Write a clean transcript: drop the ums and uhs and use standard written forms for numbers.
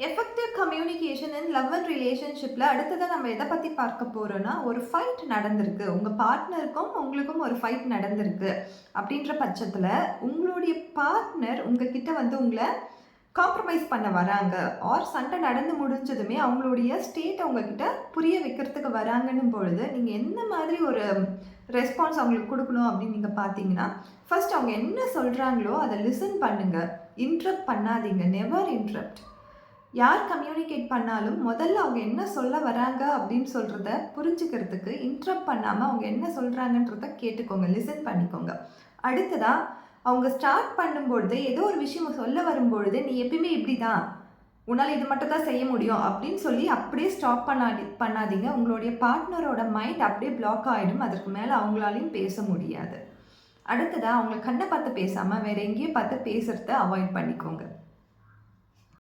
Effective communication in love and ரிலேஷன்ஷிப்பில் அடுத்ததாக நம்ம எதை பற்றி பார்க்க போகிறோன்னா, ஒரு ஃபைட் நடந்திருக்கு, உங்கள் பார்ட்னருக்கும் உங்களுக்கும் ஒரு ஃபைட் நடந்திருக்கு அப்படின்ற பட்சத்தில் உங்களுடைய பார்ட்னர் உங்ககிட்ட வந்து உங்களை காம்ப்ரமைஸ் பண்ண வராங்க, ஆர் சண்டை நடந்து முடிஞ்சதுமே அவங்களுடைய ஸ்டேட்டை உங்ககிட்ட புரிய வைக்கிறதுக்கு வராங்கன்னும் பொழுது நீங்கள் எந்த மாதிரி ஒரு ரெஸ்பான்ஸ் அவங்களுக்கு கொடுக்கணும் அப்படின்னு நீங்கள் பார்த்தீங்கன்னா, ஃபர்ஸ்ட் அவங்க என்ன சொல்கிறாங்களோ அதை லிசன் பண்ணுங்கள், இன்ட்ரப்ட் பண்ணாதீங்க, நெவர் இன்ட்ரப்ட். யார் கம்யூனிகேட் பண்ணாலும் முதல்ல அவங்க என்ன சொல்ல வராங்க அப்படின்னு சொல்கிறத புரிஞ்சுக்கிறதுக்கு இன்ட்ரப்ட் பண்ணாமல் அவங்க என்ன சொல்கிறாங்கன்றத கேட்டுக்கோங்க, லிசன் பண்ணிக்கோங்க. அடுத்ததாக அவங்க ஸ்டார்ட் பண்ணும்பொழுது ஏதோ ஒரு விஷயம் சொல்ல வரும்பொழுது நீ எப்பயுமே இப்படி தான், உன்னால் இது மட்டும் தான் செய்ய முடியும் அப்படின்னு சொல்லி அப்படியே ஸ்டாப் பண்ணாதீங்க. உங்களுடைய பார்ட்னரோட மைண்ட் அப்படியே பிளாக் ஆகிடும், அதற்கு மேலே அவங்களாலையும் பேச முடியாது. அடுத்ததாக அவங்களை கண்ணை பார்த்து பேசாமல் வேறு எங்கேயும் பார்த்து பேசுகிறத அவாய்ட் பண்ணிக்கோங்க.